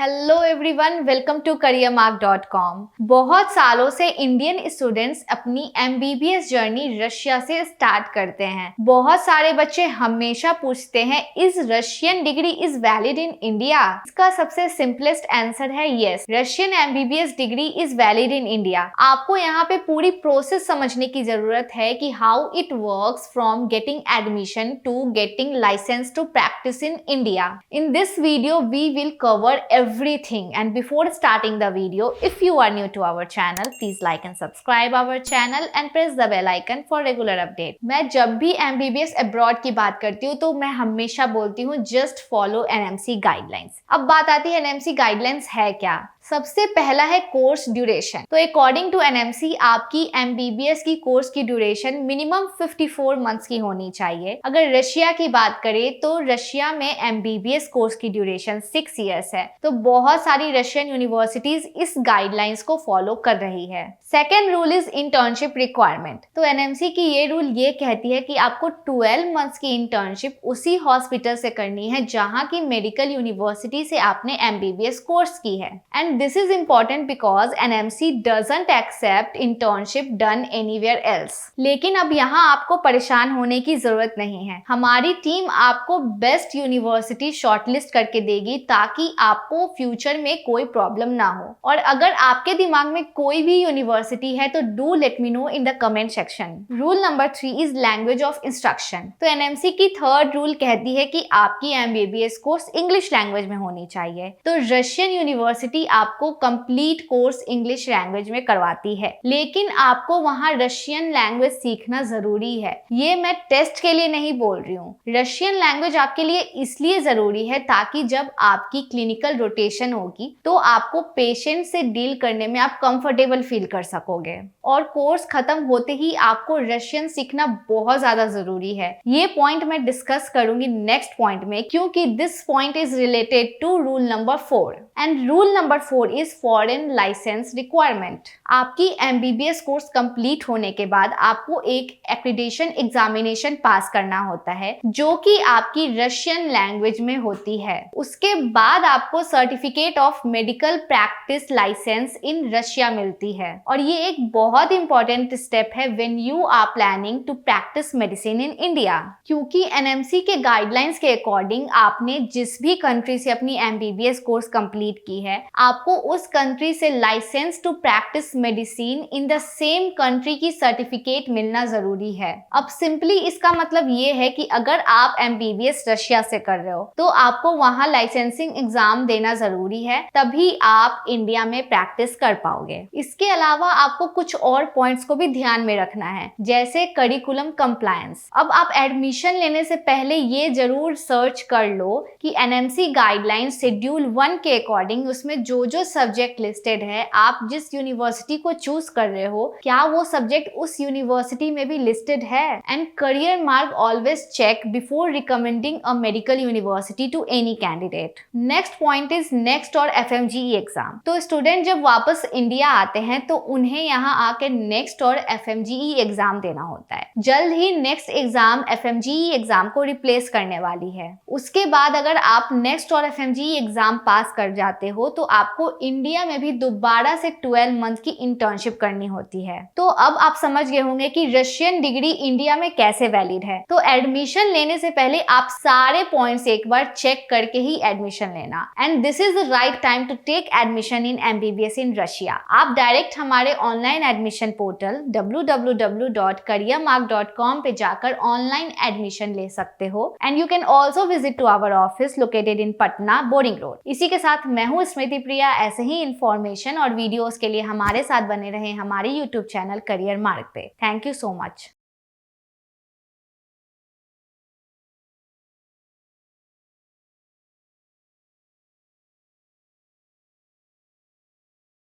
Hello everyone, welcome to careermark.com। बहुत सालों से इंडियन स्टूडेंट्स अपनी MBBS जर्नी रशिया से स्टार्ट करते हैं। बहुत सारे बच्चे हमेशा पूछते हैं, is Russian degree is valid in India? इसका सबसे सिंपलेस्ट आंसर है yes, Russian MBBS degree is valid in India. आपको यहाँ पे पूरी प्रोसेस समझने की जरूरत है कि how it works from getting admission to getting license to practice in India. In this video we will cover everything, and before starting the video, if you are new to our channel, please like and subscribe our channel and press the bell icon for regular update। मैं जब भी MBBS abroad की बात करती हूँ तो मैं हमेशा बोलती हूँ just follow NMC guidelines। अब बात आती है NMC guidelines है क्या। सबसे पहला है कोर्स ड्यूरेशन। तो अकॉर्डिंग टू NMC आपकी MBBS की कोर्स की ड्यूरेशन मिनिमम 54 मंथ्स की होनी चाहिए। अगर रशिया की बात करें तो रशिया में MBBS कोर्स की ड्यूरेशन 6 इयर्स है। तो बहुत सारी रशियन यूनिवर्सिटीज इस गाइडलाइंस को फॉलो कर रही है। Second rule is internship requirement. तो NMC की ये रूल ये कहती है कि आपको 12 मंथ्स की इंटर्नशिप उसी हॉस्पिटल से करनी है जहां की मेडिकल यूनिवर्सिटी से आपने MBBS कोर्स की है। And this is important because NMC doesn't accept internship done anywhere else। लेकिन अब यहाँ आपको परेशान होने की जरूरत नहीं है। हमारी टीम आपको बेस्ट यूनिवर्सिटी शॉर्टलिस्ट करके देगी ताकि आपको फ्यूचर में कोई प्रॉब्लम ना हो। और अगर आपके दिमाग में कोई भी यूनिवर्सिटी है तो do let me know in the comment section. Rule number 3 is language of instruction. तो NMC की थर्ड रूल कहती है कि आपकी MBBS कोर्स इंग्लिश लैंग्वेज में होनी चाहिए। तो रशियन यूनिवर्सिटी आपको कंप्लीट कोर्स इंग्लिश लैंग्वेज में करवाती है, लेकिन आपको वहां रशियन लैंग्वेज सीखना जरूरी है। ये मैं टेस्ट के लिए नहीं बोल रही हूँ। रशियन लैंग्वेज आपके लिए इसलिए जरूरी है ताकि जब आपकी क्लिनिकल रोटेशन होगी तो आपको पेशेंट से डील करने में आप कंफर्टेबल फील कर सकोगे। और कोर्स खत्म होते ही आपको रशियन सीखना बहुत ज्यादा जरूरी है। ये पॉइंट मैं डिस्कस करूंगी नेक्स्ट पॉइंट में, क्योंकि this point is related to rule number 4। And rule number 4 is foreign license requirement. आपकी MBBS कोर्स कंप्लीट होने के बाद आपको एक एक्रीडिटेशन एग्जामिनेशन पास करना होता है जो कि आपकी रशियन लैंग्वेज में होती है। उसके बाद आपको certificate of medical practice licence in Russia मिलती है। और ये एक बहुत इंपॉर्टेंट स्टेप है when you are planning to practise medicine in India, क्योंकि NMC के गाइडलाइंस के अकॉर्डिंग आपने जिस भी कंट्री से अपनी MBBS कोर्स कंप्लीट की है, आपको उस कंट्री से licence to practise medicine in the same country की सर्टिफिकेट मिलना जरूरी है। अब सिंपली इसका मतलब ये है कि अगर आप MBBS रशिया से कर रहे हो तो आपको वहां लाइसेंसिंग एग्जाम देना जरूरी है, तभी आप इंडिया में प्रैक्टिस कर पाओगे। इसके अलावा आपको कुछ और पॉइंट्स को भी ध्यान में रखना है, जैसे करिकुलम कंप्लायंस। अब आप एडमिशन लेने से पहले ये जरूर सर्च कर लो कि NMC गाइडलाइन शेड्यूल 1 के अकॉर्डिंग उसमें जो सब्जेक्ट लिस्टेड है, आप जिस यूनिवर्सिटी को चूज कर रहे हो, क्या वो सब्जेक्ट उस यूनिवर्सिटी में भी लिस्टेड है। And Career Mark always check before recommending a medical university to any candidate. Next point is next और FMGE एग्जाम। तो स्टूडेंट जब वापस इंडिया आते हैं तो उन्हें यहाँ आकर नेक्स्ट और FMGE एग्जाम देना होता है। जल्द ही नेक्स्ट एग्जाम FMGE एग्जाम को रिप्लेस करने वाली है। उसके बाद अगर आप नेक्स्ट और FMGE एग्जाम पास कर जाते हो तो आपको इंडिया में भी दोबारा से 12 मंथ की इंटर्नशिप करनी होती है। तो अब आप समझ गए होंगे कि रशियन डिग्री इंडिया में कैसे वैलिड है। तो एडमिशन लेने से पहले आप सारे पॉइंट्स एक बार चेक करके ही एडमिशन लेना। And this is the right time to take admission in MBBS in Russia. आप डायरेक्ट हमारे ऑनलाइन एडमिशन पोर्टल www.careermark.com पे जाकर ऑनलाइन एडमिशन ले सकते हो। And you can also visit to our office located in Patna Boring Road. इसी के साथ मैं हूँ स्मृति प्रिया। ऐसे ही इंफॉर्मेशन और वीडियोस के लिए हमारे साथ बने रहे हमारे YouTube चैनल करियर मार्क पे। Thank you so much.